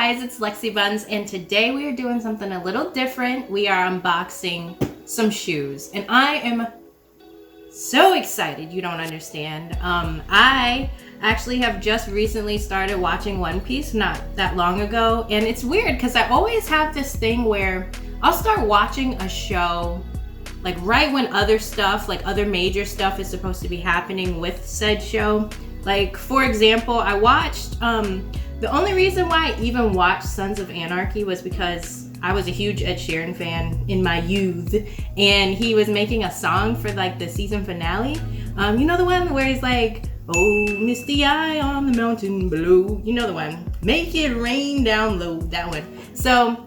guys, it's Lexi Buns, and today we are doing something a little different. We are unboxing some shoes, and I am so excited, you don't understand. I actually have just recently started watching One Piece not that long ago, and it's weird because I always have this thing where I'll start watching a show like right when other stuff, like other major stuff is supposed to be happening with said show. Like, for example, I watched, the only reason why I even watched Sons of Anarchy was because I was a huge Ed Sheeran fan in my youth, and he was making a song for like the season finale. You know the one where he's like, oh, misty eye on the mountain below. You know the one, make it rain down low, that one. So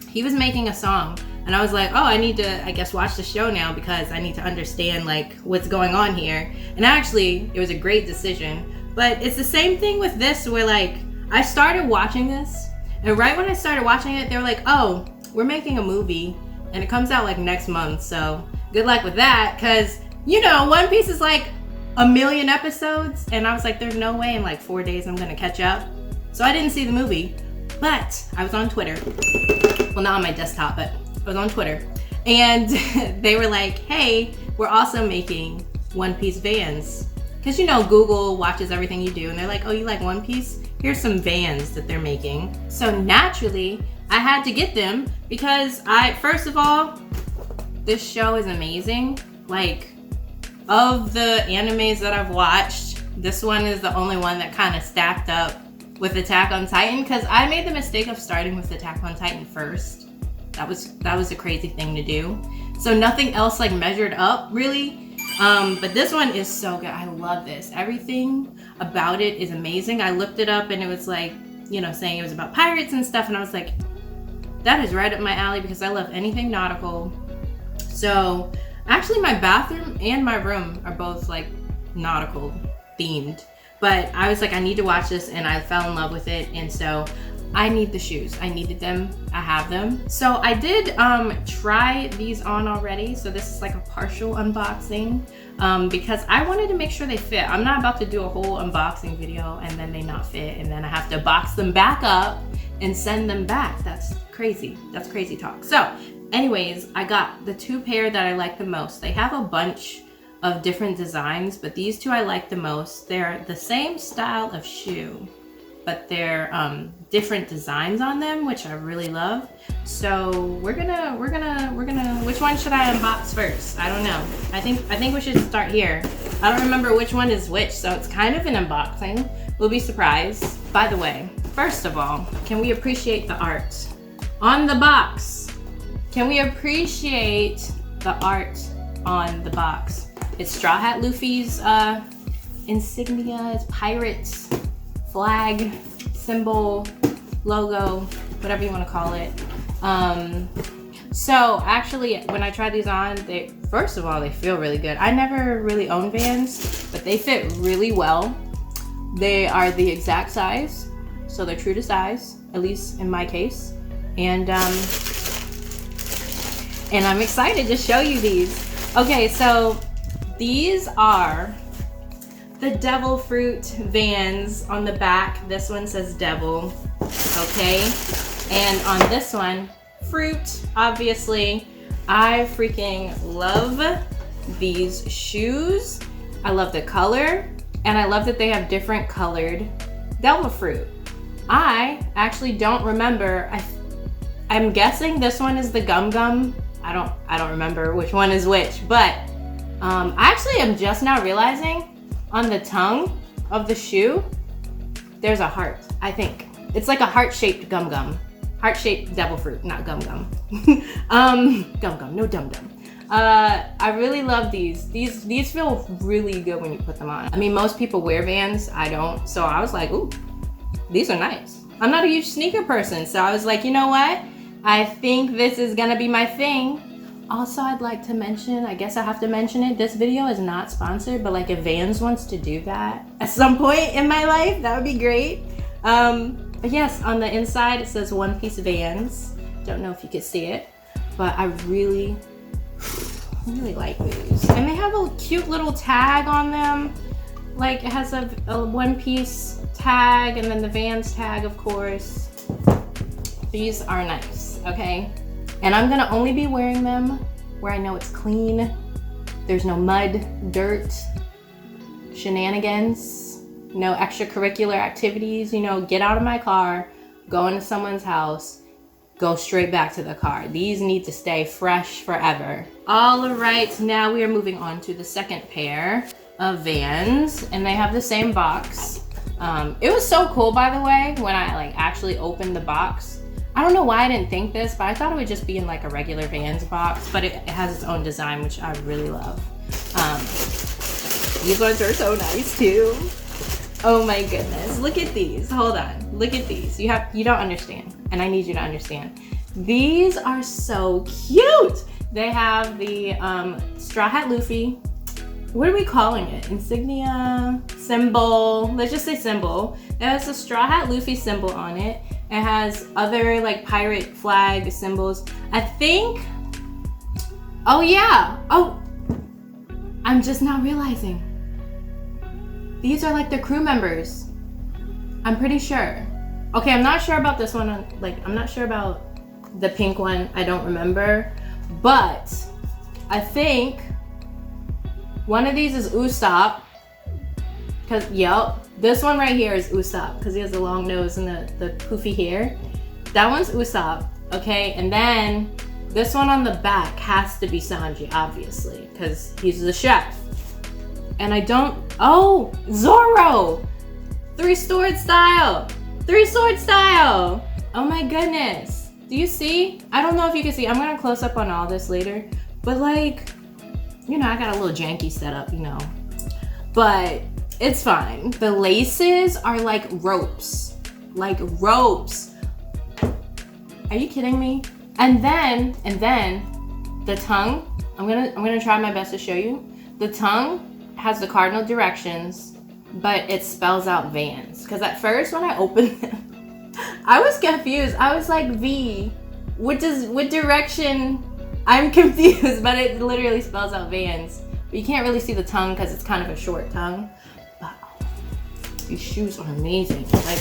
he was making a song, and I was like, oh, I need to, I guess, watch the show now because I need to understand like what's going on here. And actually, it was a great decision. But it's the same thing with this, where like I started watching this, and right when I started watching it, they were like, oh, we're making a movie, and it comes out like next month. So good luck with that, because you know, One Piece is like 1 million episodes, and I was like, there's no way in like 4 days I'm gonna catch up. So I didn't see the movie, but I was on Twitter. Well, not on my desktop, but I was on Twitter, and they were like, hey, we're also making One Piece Vans. Because you know, Google watches everything you do, and they're like, oh, you like One Piece? Here's some Vans that they're making. So naturally, I had to get them because first of all, this show is amazing. Like, of the animes that I've watched, this one is the only one that kind of stacked up with Attack on Titan, because I made the mistake of starting with Attack on Titan first. That was a crazy thing to do. So nothing else like measured up really. But this one is so good. I love this. Everything about it is amazing. I looked it up and it was like, you know, saying it was about pirates and stuff, and I was like, that is right up my alley because I love anything nautical. So actually my bathroom and my room are both like nautical themed. But I was like, I need to watch this, and I fell in love with it, and so I need the shoes. I needed them. I have them. So I did try these on already. So this is like a partial unboxing because I wanted to make sure they fit. I'm not about to do a whole unboxing video and then they not fit, and then I have to box them back up and send them back. That's crazy. That's crazy talk. So anyways, I got the 2 pair that I like the most. They have a bunch of different designs, but these 2 I like the most. They're the same style of shoe, but they're different designs on them, which I really love. So we're gonna, which one should I unbox first? I don't know. I think we should start here. I don't remember which one is which, so it's kind of an unboxing. We'll be surprised. By the way, first of all, can we appreciate the art on the box? Can we appreciate the art on the box? It's Straw Hat Luffy's insignia, it's pirates, flag, symbol, logo, whatever you want to call it. So actually, when I tried these on, first of all, they feel really good. I never really owned Vans, but they fit really well. They are the exact size, so they're true to size, at least in my case. And I'm excited to show you these. Okay, so these are the Devil Fruit Vans on the back. This one says Devil, okay? And on this one, Fruit, obviously. I freaking love these shoes. I love the color, and I love that they have different colored Devil Fruit. I actually don't remember. I'm guessing this one is the Gum Gum. I don't remember which one is which, but I actually am just now realizing on the tongue of the shoe, there's a heart, I think. It's like a heart-shaped Gum Gum. Heart-shaped Devil Fruit, not Gum Gum. Gum Gum, no Dum Dum. I really love these. These feel really good when you put them on. I mean, most people wear Vans, I don't. So I was like, ooh, these are nice. I'm not a huge sneaker person, so I was like, you know what? I think this is gonna be my thing. Also, I'd like to mention, I guess I have to mention it, this video is not sponsored, but like if Vans wants to do that at some point in my life, that would be great. But yes, on the inside it says One Piece Vans. Don't know if you can see it, but I really like these. And they have a cute little tag on them. Like it has a One Piece tag and then the Vans tag, of course. These are nice, okay? And I'm gonna only be wearing them where I know it's clean. There's no mud, dirt, shenanigans, no extracurricular activities. You know, get out of my car, go into someone's house, go straight back to the car. These need to stay fresh forever. All right, now we are moving on to the second pair of Vans, and they have the same box. It was so cool, by the way, when I like actually opened the box. I don't know why I didn't think this, but I thought it would just be in like a regular Vans box, but it has its own design, which I really love. These ones are so nice too. Oh my goodness, look at these. Hold on, look at these. You don't understand, and I need you to understand. These are so cute. They have the Straw Hat Luffy. What are we calling it? Insignia, symbol. Let's just say symbol. It has a Straw Hat Luffy symbol on it. It has other like pirate flag symbols. I think, oh yeah. Oh, I'm just now realizing. These are like the crew members. I'm pretty sure. Okay, I'm not sure about this one. Like, I'm not sure about the pink one. I don't remember. But I think one of these is Usopp. Cause, yep. This one right here is Usopp because he has the long nose and the poofy hair. That one's Usopp, okay? And then this one on the back has to be Sanji, obviously, because he's the chef. And I don't, oh, Zoro! Three sword style! Three sword style! Oh my goodness. Do you see? I don't know if you can see. I'm gonna close up on all this later. But like, you know, I got a little janky setup, you know. But it's fine. The laces are like ropes. Like ropes. Are you kidding me? And then the tongue, I'm gonna try my best to show you. The tongue has the cardinal directions, but it spells out Vans. Because at first when I opened them, I was confused. I was like, V, what direction? I'm confused, but it literally spells out Vans. But you can't really see the tongue because it's kind of a short tongue. But these shoes are amazing. Like,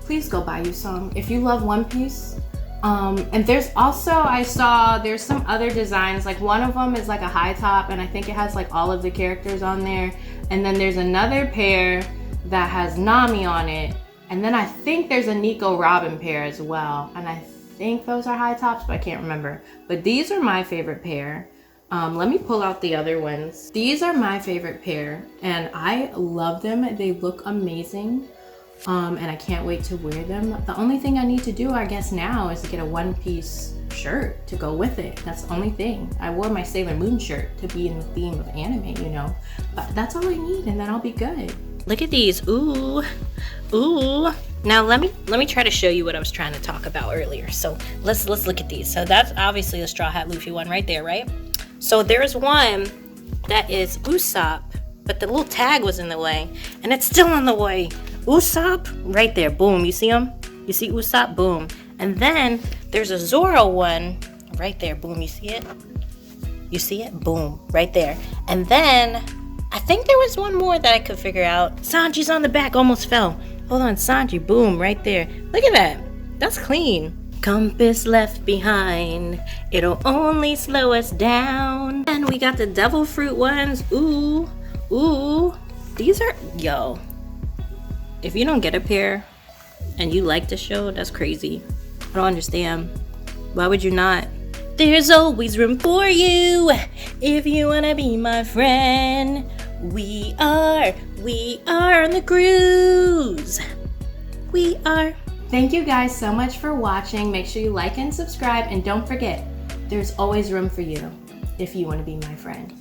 please go buy you some. If you love One Piece, and there's also, I saw there's some other designs, like one of them is like a high top and I think it has like all of the characters on there. And then there's another pair that has Nami on it. And then I think there's a Nico Robin pair as well. And I think those are high tops, but I can't remember. But these are my favorite pair. Let me pull out the other ones. These are my favorite pair and I love them. They look amazing. And I can't wait to wear them. The only thing I need to do, I guess now, is to get a One Piece shirt to go with it. That's the only thing. I wore my Sailor Moon shirt to be in the theme of anime, you know. But that's all I need, and then I'll be good. Look at these. Ooh, ooh. Now let me try to show you what I was trying to talk about earlier. So let's look at these. So that's obviously the Straw Hat Luffy one right there, right? So there's one that is Usopp, but the little tag was in the way, and it's still in the way. Usopp, right there, boom, you see him? You see Usopp, boom. And then there's a Zoro one, right there, boom, you see it? You see it? Boom, right there. And then, I think there was one more that I could figure out. Sanji's on the back, almost fell. Hold on, Sanji, boom, right there. Look at that, that's clean. Compass left behind, it'll only slow us down. And we got the devil fruit ones, ooh, ooh. These are, yo. If you don't get a pair and you like the show, that's crazy. I don't understand. Why would you not? There's always room for you if you wanna be my friend. We are on the cruise. We are. Thank you guys so much for watching. Make sure you like and subscribe, and don't forget, there's always room for you if you wanna be my friend.